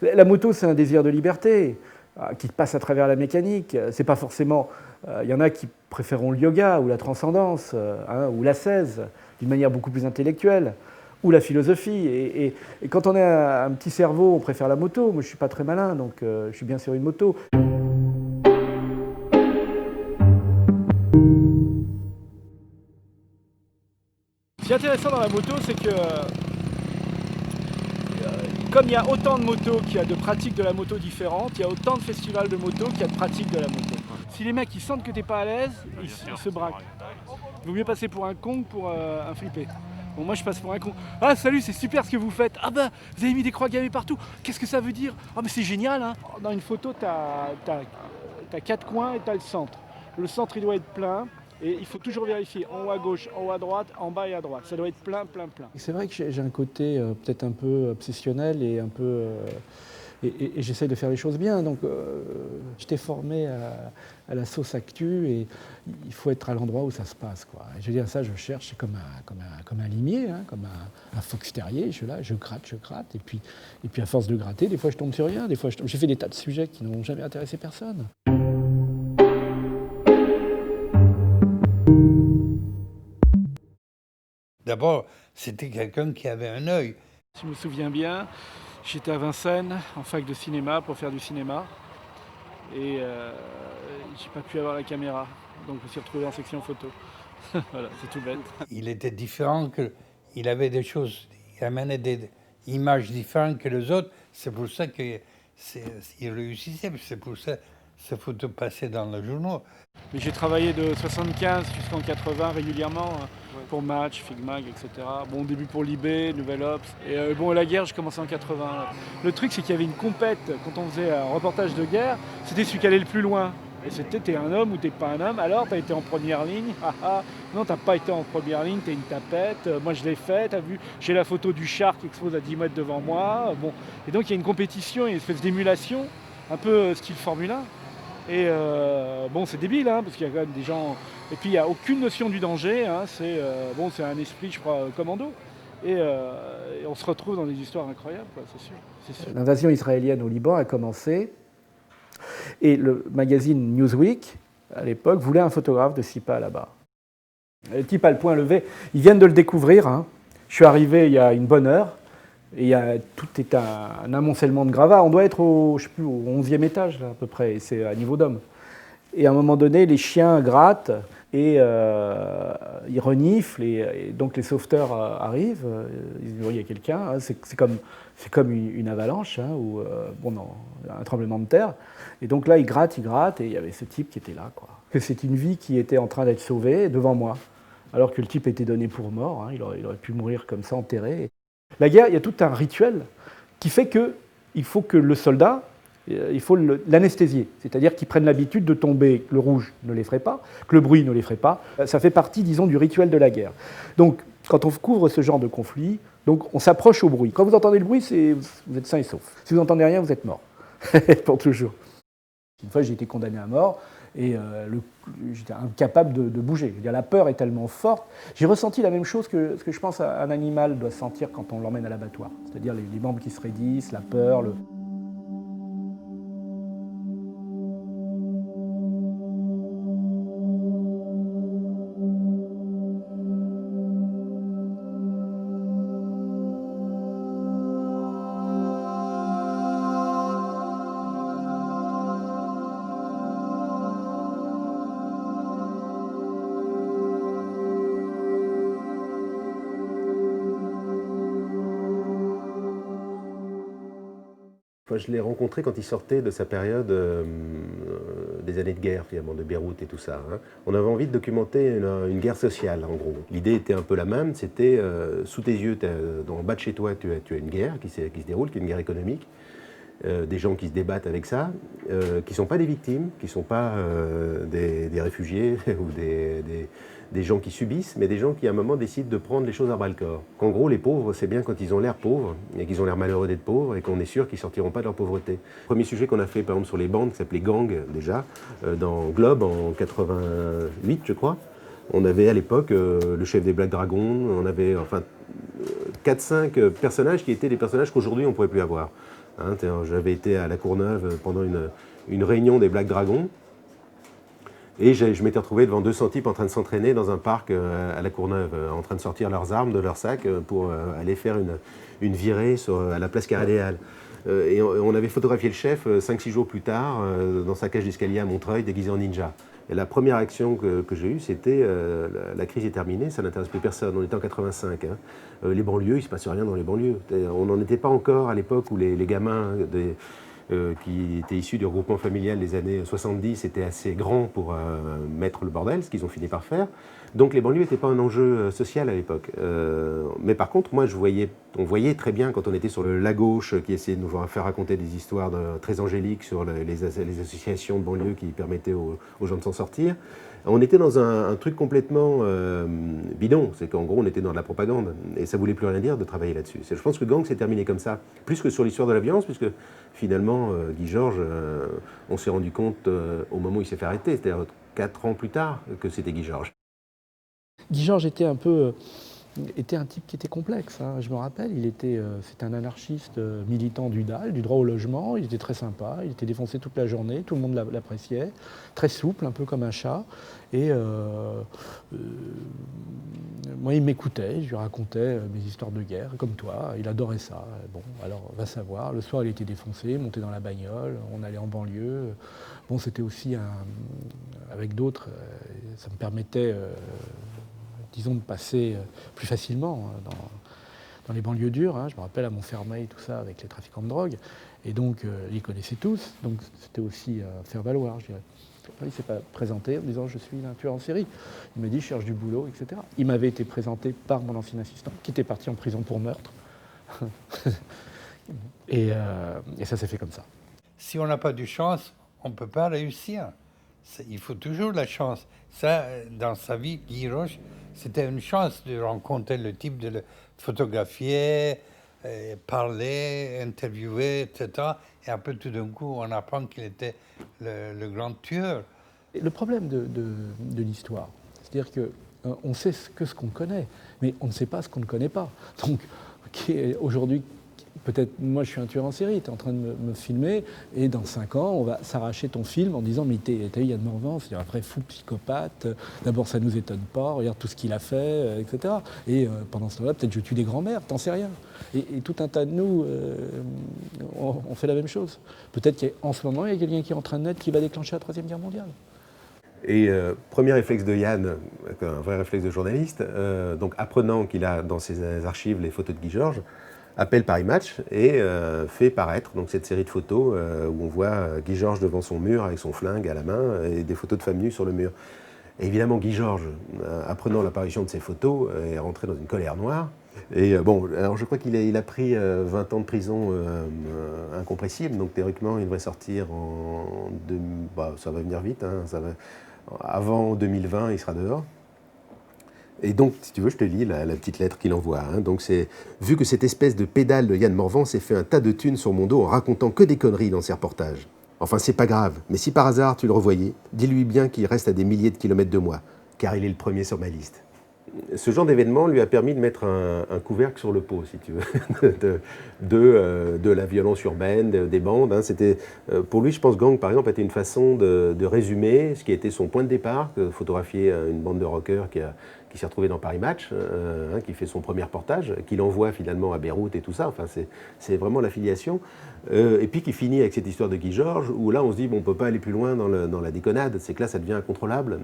La moto, c'est un désir de liberté qui passe à travers la mécanique. C'est pas forcément. Il y en a qui préféreront le yoga ou la transcendance ou l'ascèse d'une manière beaucoup plus intellectuelle ou la philosophie. Et quand on a un petit cerveau, on préfère la moto. Moi, je suis pas très malin, donc je suis bien sur une moto. Ce qui est intéressant dans la moto, c'est que comme il y a autant de motos qu'il y a de pratiques de la moto différentes, il y a autant de festivals de moto qu'il y a de pratiques de la moto. Si les mecs ils sentent que t'es pas à l'aise, ils se braquent. Il vaut mieux passer pour un con que pour un flippé. Bon, moi je passe pour un con. Ah salut, c'est super ce que vous faites. Ah bah, vous avez mis des croix gammées partout. Qu'est-ce que ça veut dire? Ah mais c'est génial hein. Dans une photo, t'as 4 coins et t'as le centre. Le centre il doit être plein. Et il faut toujours vérifier en haut à gauche, en haut à droite, en bas et à droite. Ça doit être plein, plein, plein. C'est vrai que j'ai un côté peut-être un peu obsessionnel et un peu... et j'essaie de faire les choses bien. Donc j'étais formé à la sauce actu et il faut être à l'endroit où ça se passe, quoi. Et je veux dire, ça, je cherche, c'est comme un limier, hein, comme un fox terrier. Je suis là, je gratte. Et puis à force de gratter, des fois je tombe sur rien. Des fois j'ai fait des tas de sujets qui n'ont jamais intéressé personne. D'abord, c'était quelqu'un qui avait un œil. Je me souviens bien, j'étais à Vincennes en fac de cinéma pour faire du cinéma et j'ai pas pu avoir la caméra, donc je me suis retrouvé en section photo. Voilà, c'est tout bête. Il était différent, il avait des choses, il amenait des images différentes que les autres. C'est pour ça qu'il réussissait, c'est pour ça que ces photos passaient dans les journaux. Mais j'ai travaillé de 75 jusqu'en 80 régulièrement pour Match, Figmag, etc. Bon, au début pour Libé, Nouvelle Ops. Et bon, la guerre, j'ai commencé en 80. Le truc, c'est qu'il y avait une compète quand on faisait un reportage de guerre, c'était celui qui allait le plus loin. Et c'était t'es un homme ou t'es pas un homme, alors t'as été en première ligne. Non, t'as pas été en première ligne, t'es une tapette. Moi, je l'ai fait, t'as vu, j'ai la photo du char qui expose à 10 mètres devant moi. Bon. Et donc, il y a une compétition, une espèce d'émulation, un peu style Formule 1. Et bon, c'est débile, hein, parce qu'il y a quand même des gens... Et puis, il n'y a aucune notion du danger, hein, c'est un esprit, je crois, commando. Et on se retrouve dans des histoires incroyables, quoi, c'est sûr. L'invasion israélienne au Liban a commencé, et le magazine Newsweek, à l'époque, voulait un photographe de Sipa là-bas. Le type a le poing levé, ils viennent de le découvrir, hein. Je suis arrivé il y a une bonne heure, et tout est un amoncellement de gravats. On doit être au 11e étage, là, à peu près, et c'est à niveau d'homme. Et à un moment donné, les chiens grattent et ils reniflent, et donc les sauveteurs arrivent. Ils disent, il y a quelqu'un. Hein, c'est comme une avalanche, hein, ou un tremblement de terre. Et donc là, ils grattent, et il y avait ce type qui était là, quoi. Que c'est une vie qui était en train d'être sauvée devant moi, alors que le type était donné pour mort. Hein, il aurait pu mourir comme ça, enterré. La guerre, il y a tout un rituel qui fait qu'il faut que le soldat, il faut l'anesthésier, c'est-à-dire qu'il prenne l'habitude de tomber, que le rouge ne l'effraie pas, que le bruit ne l'effraie pas. Ça fait partie, disons, du rituel de la guerre. Donc, quand on couvre ce genre de conflit, donc on s'approche au bruit. Quand vous entendez le bruit, vous êtes sain et sauf. Si vous n'entendez rien, vous êtes mort, pour toujours. Une fois, j'ai été condamné à mort. Et j'étais incapable de bouger. La peur est tellement forte. J'ai ressenti la même chose que ce que je pense qu'un animal doit sentir quand on l'emmène à l'abattoir. C'est-à-dire les membres qui se raidissent, la peur, Je l'ai rencontré quand il sortait de sa période des années de guerre, finalement, de Beyrouth et tout ça. Hein. On avait envie de documenter une guerre sociale, en gros. L'idée était un peu la même, c'était sous tes yeux, en bas de chez toi, tu as une guerre qui se déroule, qui est une guerre économique. Des gens qui se débattent avec ça, qui ne sont pas des victimes, qui ne sont pas des réfugiés ou des gens qui subissent, mais des gens qui à un moment décident de prendre les choses à bras-le-corps. Qu'en gros, les pauvres, c'est bien quand ils ont l'air pauvres et qu'ils ont l'air malheureux d'être pauvres et qu'on est sûr qu'ils ne sortiront pas de leur pauvreté. Le premier sujet qu'on a fait, par exemple, sur les bandes, qui s'appelait Gang, déjà, dans Globe en 88, je crois, on avait à l'époque le chef des Black Dragons, on avait 4-5 personnages qui étaient des personnages qu'aujourd'hui on ne pourrait plus avoir. Hein, j'avais été à La Courneuve pendant une réunion des Black Dragons. Et je m'étais retrouvé devant 200 types en train de s'entraîner dans un parc à La Courneuve, en train de sortir leurs armes de leur sac pour aller faire une virée à la place Carré des Halles. Et on avait photographié le chef 5-6 jours plus tard dans sa cage d'escalier à Montreuil, déguisé en ninja. Et la première action que j'ai eue, c'était la crise est terminée, ça n'intéresse plus personne. On était en 85. Hein. Les banlieues, il ne se passe rien dans les banlieues. On n'en était pas encore à l'époque où les gamins qui étaient issus du regroupement familial des années 70 étaient assez grands pour mettre le bordel, ce qu'ils ont fini par faire. Donc les banlieues n'étaient pas un enjeu social à l'époque. Mais par contre, moi, on voyait très bien quand on était sur la gauche qui essayait de nous faire raconter des histoires très angéliques sur les associations de banlieues qui permettaient aux gens de s'en sortir. On était dans un truc complètement bidon, c'est qu'en gros on était dans de la propagande et ça voulait plus rien dire de travailler là-dessus. Je pense que Gang s'est terminé comme ça, plus que sur l'histoire de la violence, puisque finalement Guy Georges, on s'est rendu compte au moment où il s'est fait arrêter, c'est-à-dire 4 ans plus tard, que c'était Guy Georges. Guy Georges était un type qui était complexe, hein. Je me rappelle, c'était un anarchiste militant du DAL, du droit au logement, il était très sympa, il était défoncé toute la journée, tout le monde l'appréciait, très souple, un peu comme un chat. Et moi, il m'écoutait, je lui racontais mes histoires de guerre, comme toi, il adorait ça. Bon, alors, va savoir, le soir, il était défoncé, monté dans la bagnole, on allait en banlieue. Bon, c'était aussi avec d'autres, ça me permettait disons, de passer plus facilement dans les banlieues dures. Hein. Je me rappelle à Montfermeil, tout ça, avec les trafiquants de drogue. Et donc, ils connaissaient tous. Donc, c'était aussi faire valoir, je dirais. Il ne s'est pas présenté en disant « je suis un tueur en série ». Il m'a dit « je cherche du boulot », etc. Il m'avait été présenté par mon ancien assistant, qui était parti en prison pour meurtre. et ça s'est fait comme ça. Si on n'a pas de chance, on ne peut pas réussir. Il faut toujours la chance. Ça, dans sa vie, Guy Georges, c'était une chance de rencontrer le type, de le photographier, parler, interviewer, etc. Et après, tout d'un coup, on apprend qu'il était le grand tueur. Le problème de l'histoire, c'est-à-dire qu'on sait ce qu'on connaît, mais on ne sait pas ce qu'on ne connaît pas. Donc, aujourd'hui, peut-être, moi je suis un tueur en série, tu es en train de me filmer, et dans 5 ans, on va s'arracher ton film en disant « mais t'as eu Yann Morvan, c'est après fou, psychopathe, d'abord ça nous étonne pas, regarde tout ce qu'il a fait, etc. » Et pendant ce temps-là, peut-être je tue des grands-mères, t'en sais rien. Et tout un tas de nous, on fait la même chose. Peut-être qu'en ce moment, il y a quelqu'un qui est en train de naître qui va déclencher la Troisième Guerre mondiale. Et premier réflexe de Yann, un vrai réflexe de journaliste, donc apprenant qu'il a dans ses archives les photos de Guy Georges, appelle Paris Match et fait paraître donc, cette série de photos où on voit Guy Georges devant son mur avec son flingue à la main et des photos de femmes nues sur le mur. Et évidemment, Guy Georges, apprenant l'apparition de ces photos, est rentré dans une colère noire. Et bon, alors je crois qu'il a pris 20 ans de prison incompressible, donc théoriquement il devrait sortir ça va venir vite, hein, avant 2020 il sera dehors. Et donc, si tu veux, je te lis la petite lettre qu'il envoie. Hein. Donc c'est « Vu que cette espèce de pédale de Yann Morvan s'est fait un tas de thunes sur mon dos en racontant que des conneries dans ses reportages. Enfin, c'est pas grave, mais si par hasard tu le revoyais, dis-lui bien qu'il reste à des milliers de kilomètres de moi, car il est le premier sur ma liste. » Ce genre d'événement lui a permis de mettre un couvercle sur le pot, si tu veux, de la violence urbaine, des bandes. Hein. Pour lui, je pense, Gang, par exemple, a été une façon de résumer ce qui était son point de départ, photographier une bande de rockers qui s'est retrouvée dans Paris Match, qui fait son premier reportage, qu'il envoie finalement à Beyrouth et tout ça. Enfin, c'est vraiment l'affiliation. Et puis qui finit avec cette histoire de Guy Georges, où là, on se dit, bon, on ne peut pas aller plus loin dans la déconnade. C'est que là, ça devient incontrôlable.